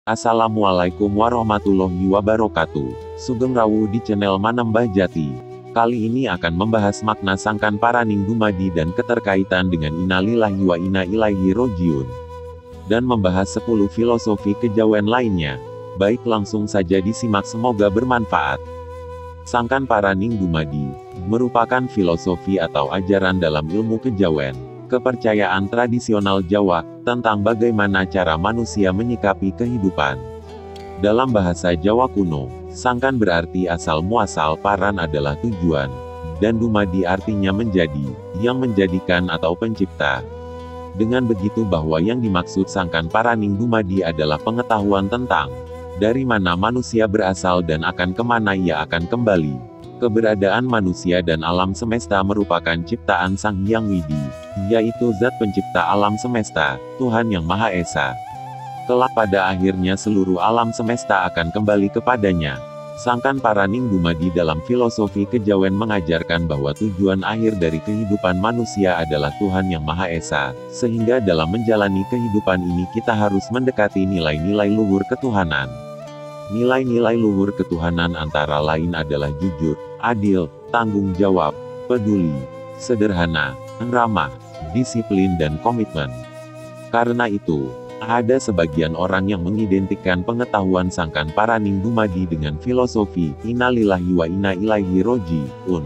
Assalamualaikum warahmatullahi wabarakatuh. Sugeng rawuh di channel Manembah Jati. Kali ini akan membahas makna sangkan paraning dumadi dan keterkaitan dengan innalillahi wa inna ilaihi rojiun. Dan membahas 10 filosofi kejawen lainnya. Baik, langsung saja disimak, semoga bermanfaat. Sangkan paraning dumadi merupakan filosofi atau ajaran dalam ilmu kejawen, kepercayaan tradisional Jawa, tentang bagaimana cara manusia menyikapi kehidupan. Dalam bahasa Jawa kuno, sangkan berarti asal muasal, paran adalah tujuan, dan dumadi artinya menjadi, yang menjadikan atau pencipta. Dengan begitu bahwa yang dimaksud sangkan paraning dumadi adalah pengetahuan tentang dari mana manusia berasal dan akan kemana ia akan kembali. Keberadaan manusia dan alam semesta merupakan ciptaan Sang Hyang Widi, yaitu zat pencipta alam semesta, Tuhan Yang Maha Esa. Kelak pada akhirnya seluruh alam semesta akan kembali kepadanya. Sangkan paraning dumadi dalam filosofi kejawen mengajarkan bahwa tujuan akhir dari kehidupan manusia adalah Tuhan Yang Maha Esa, sehingga dalam menjalani kehidupan ini kita harus mendekati nilai-nilai luhur ketuhanan. Nilai-nilai luhur ketuhanan antara lain adalah jujur, adil, tanggung jawab, peduli, sederhana, ramah, disiplin dan komitmen. Karena itu, ada sebagian orang yang mengidentikan pengetahuan sangkan paraning dumadi dengan filosofi innalillahi wa inna ilaihi rojiun,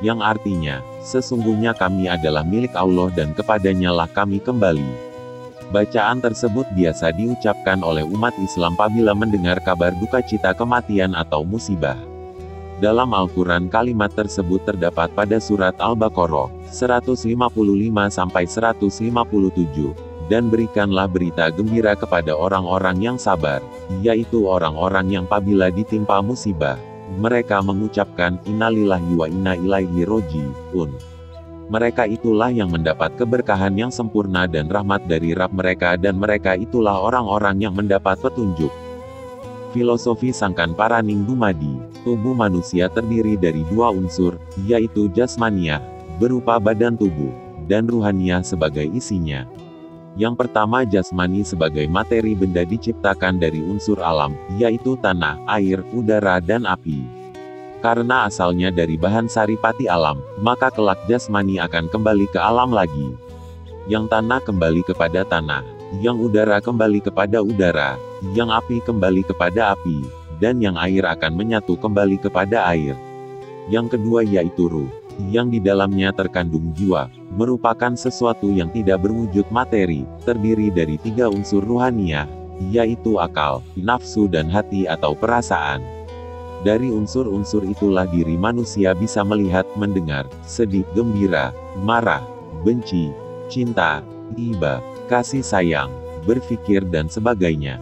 yang artinya, sesungguhnya kami adalah milik Allah dan kepadanya lah kami kembali. Bacaan tersebut biasa diucapkan oleh umat Islam apabila mendengar kabar duka cita kematian atau musibah. Dalam Al-Quran kalimat tersebut terdapat pada surat Al-Baqarah 155-157, dan berikanlah berita gembira kepada orang-orang yang sabar, yaitu orang-orang yang apabila ditimpa musibah, mereka mengucapkan innalillahi wa inna ilaihi rojiun. Mereka itulah yang mendapat keberkahan yang sempurna dan rahmat dari Rabb mereka, dan mereka itulah orang-orang yang mendapat petunjuk. Filosofi sangkan paraning dumadi, tubuh manusia terdiri dari dua unsur, yaitu jasmaniah, berupa badan tubuh, dan ruhaniah sebagai isinya. Yang pertama jasmani sebagai materi benda diciptakan dari unsur alam, yaitu tanah, air, udara dan api. Karena asalnya dari bahan saripati alam, maka kelak jasmani akan kembali ke alam lagi. Yang tanah kembali kepada tanah, yang udara kembali kepada udara, yang api kembali kepada api, dan yang air akan menyatu kembali kepada air. Yang kedua yaitu ruh, yang di dalamnya terkandung jiwa, merupakan sesuatu yang tidak berwujud materi, terdiri dari tiga unsur ruhaniah, yaitu akal, nafsu dan hati atau perasaan. Dari unsur-unsur itulah diri manusia bisa melihat, mendengar, sedih, gembira, marah, benci, cinta, iba, kasih sayang, berpikir dan sebagainya.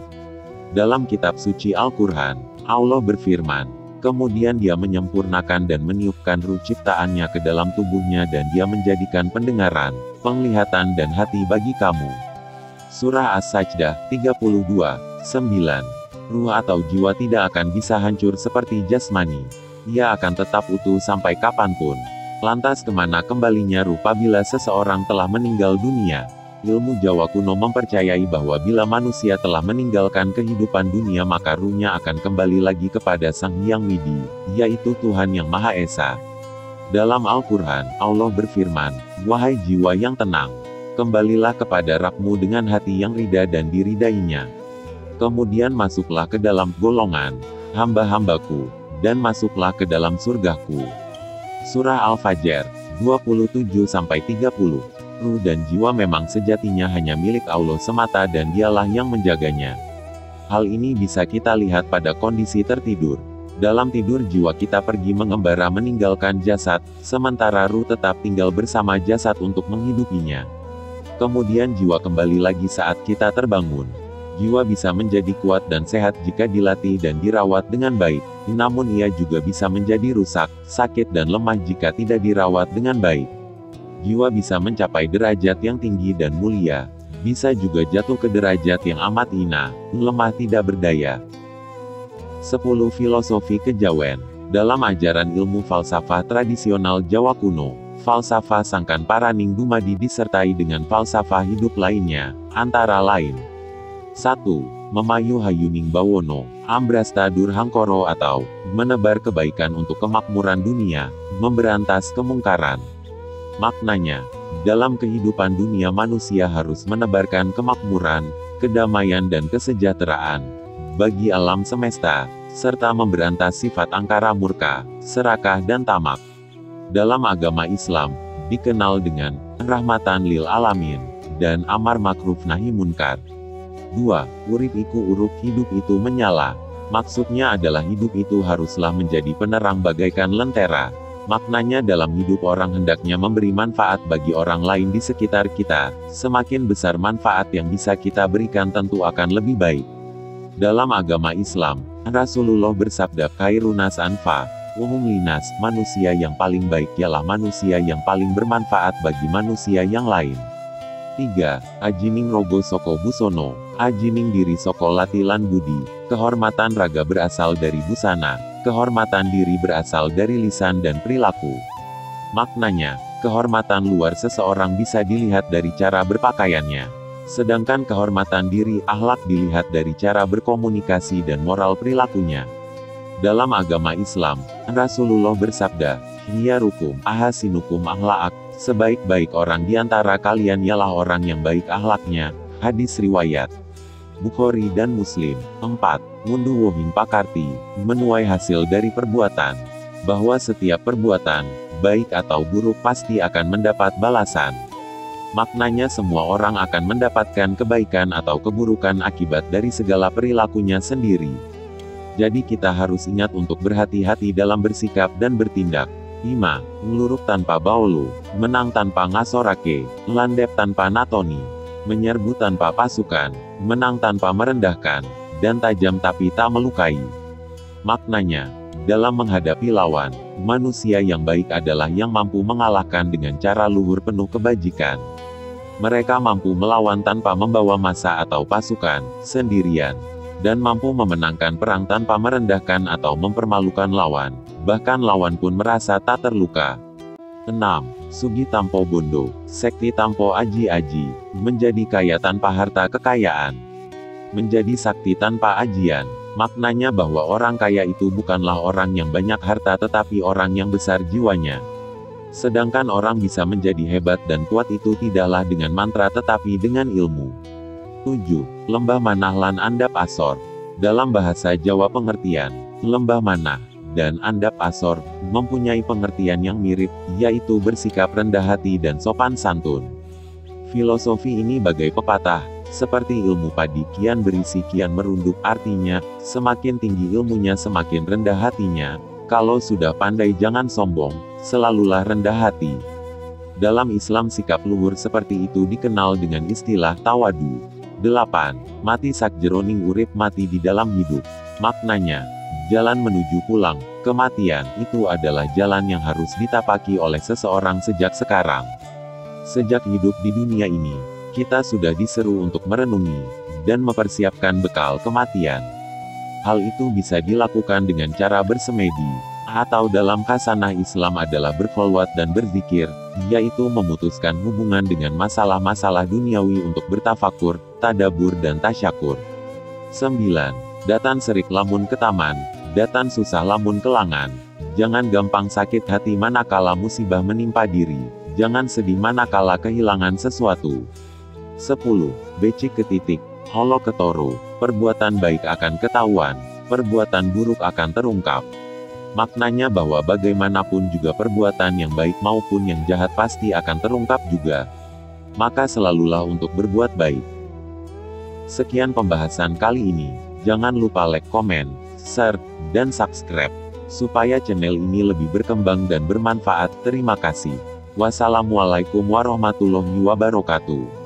Dalam kitab suci Al-Quran, Allah berfirman, kemudian Dia menyempurnakan dan meniupkan ruh ciptaannya ke dalam tubuhnya dan Dia menjadikan pendengaran, penglihatan dan hati bagi kamu. Surah As-Sajdah 32:9. Ruh atau jiwa tidak akan bisa hancur seperti jasmani. Ia akan tetap utuh sampai kapanpun. Lantas kemana kembalinya ruh apabila seseorang telah meninggal dunia? Ilmu Jawa kuno mempercayai bahwa bila manusia telah meninggalkan kehidupan dunia maka ruhnya akan kembali lagi kepada Sang Hyang Widi, yaitu Tuhan Yang Maha Esa. Dalam Al-Quran, Allah berfirman, wahai jiwa yang tenang, kembalilah kepada Rabbmu dengan hati yang rida dan diridainya. Kemudian masuklah ke dalam golongan hamba-hambaku, dan masuklah ke dalam surgaku. Surah Al-Fajr 27-30. Ruh dan jiwa memang sejatinya hanya milik Allah semata dan Dialah yang menjaganya. Hal ini bisa kita lihat pada kondisi tertidur. Dalam tidur jiwa kita pergi mengembara meninggalkan jasad, sementara ruh tetap tinggal bersama jasad untuk menghidupinya. Kemudian jiwa kembali lagi saat kita terbangun. Jiwa bisa menjadi kuat dan sehat jika dilatih dan dirawat dengan baik, namun ia juga bisa menjadi rusak, sakit dan lemah jika tidak dirawat dengan baik. Jiwa bisa mencapai derajat yang tinggi dan mulia, bisa juga jatuh ke derajat yang amat hina, lemah tidak berdaya. 10 filosofi kejawen. Dalam ajaran ilmu falsafah tradisional Jawa kuno, falsafah sangkan paraning dumadi disertai dengan falsafah hidup lainnya, antara lain 1. memayu hayuning bawono, ambrasta durhangkoro atau menebar kebaikan untuk kemakmuran dunia, memberantas kemungkaran. Maknanya, dalam kehidupan dunia manusia harus menebarkan kemakmuran, kedamaian dan kesejahteraan bagi alam semesta, serta memberantas sifat angkara murka, serakah dan tamak. Dalam agama Islam, dikenal dengan rahmatan lil alamin dan amar makruf nahi munkar. 2. Urip iku urup, hidup itu menyala. Maksudnya adalah hidup itu haruslah menjadi penerang bagaikan lentera. Maknanya dalam hidup orang hendaknya memberi manfaat bagi orang lain di sekitar kita. Semakin besar manfaat yang bisa kita berikan tentu akan lebih baik. Dalam agama Islam, Rasulullah bersabda, khairunas anfa, umum linas, manusia yang paling baik ialah manusia yang paling bermanfaat bagi manusia yang lain. 3. Ajining rogo soko busono, ajining diri soko latilan budi, kehormatan raga berasal dari busana, kehormatan diri berasal dari lisan dan perilaku. Maknanya, kehormatan luar seseorang bisa dilihat dari cara berpakaiannya. Sedangkan kehormatan diri akhlak dilihat dari cara berkomunikasi dan moral perilakunya. Dalam agama Islam, Rasulullah bersabda, "Khiyarukum ahasinukum akhlak," sebaik-baik orang di antara kalian ialah orang yang baik akhlaknya. Hadis riwayat Bukhari dan Muslim. 4. Ngunduh wohing pakarti, menuai hasil dari perbuatan. Bahwa setiap perbuatan, baik atau buruk pasti akan mendapat balasan. Maknanya semua orang akan mendapatkan kebaikan atau keburukan akibat dari segala perilakunya sendiri. Jadi kita harus ingat untuk berhati-hati dalam bersikap dan bertindak. 5. Ngeluruk tanpa baulu, menang tanpa ngasorake, landep tanpa natoni, menyerbu tanpa pasukan, menang tanpa merendahkan, dan tajam tapi tak melukai. Maknanya, dalam menghadapi lawan, manusia yang baik adalah yang mampu mengalahkan dengan cara luhur penuh kebajikan. Mereka mampu melawan tanpa membawa massa atau pasukan, sendirian, dan mampu memenangkan perang tanpa merendahkan atau mempermalukan lawan, bahkan lawan pun merasa tak terluka. 6. Sugi tampo bondo, sekti tampo aji-aji, menjadi kaya tanpa harta kekayaan, menjadi sakti tanpa ajian. Maknanya bahwa orang kaya itu bukanlah orang yang banyak harta tetapi orang yang besar jiwanya. Sedangkan orang bisa menjadi hebat dan kuat itu tidaklah dengan mantra tetapi dengan ilmu. 7. Lembah manah lan andap asor. Dalam bahasa Jawa pengertian lembah manah dan andap asor mempunyai pengertian yang mirip, yaitu bersikap rendah hati dan sopan santun. Filosofi ini bagai pepatah, seperti ilmu padi kian berisi kian merunduk, artinya, semakin tinggi ilmunya semakin rendah hatinya. Kalau sudah pandai jangan sombong, selalulah rendah hati. Dalam Islam sikap luhur seperti itu dikenal dengan istilah tawadu. 8. Mati sakjeroning urip, mati di dalam hidup. Maknanya, jalan menuju pulang, kematian, itu adalah jalan yang harus ditapaki oleh seseorang sejak sekarang. Sejak hidup di dunia ini, kita sudah diseru untuk merenungi, dan mempersiapkan bekal kematian. Hal itu bisa dilakukan dengan cara bersemedi, atau dalam khasanah Islam adalah berkholwat dan berzikir, yaitu memutuskan hubungan dengan masalah-masalah duniawi untuk bertafakur, tadabur dan tasyakur. 9. Datan serik lamun ke taman, datan susah lamun kelangan. Jangan gampang sakit hati manakala musibah menimpa diri, jangan sedih manakala kehilangan sesuatu. 10. Becik ketitik, holo ketoro, perbuatan baik akan ketahuan, perbuatan buruk akan terungkap. Maknanya bahwa bagaimanapun juga perbuatan yang baik maupun yang jahat pasti akan terungkap juga. Maka selalulah untuk berbuat baik. Sekian pembahasan kali ini. Jangan lupa like, komen, share, dan subscribe, supaya channel ini lebih berkembang dan bermanfaat. Terima kasih. Wassalamualaikum warahmatullahi wabarakatuh.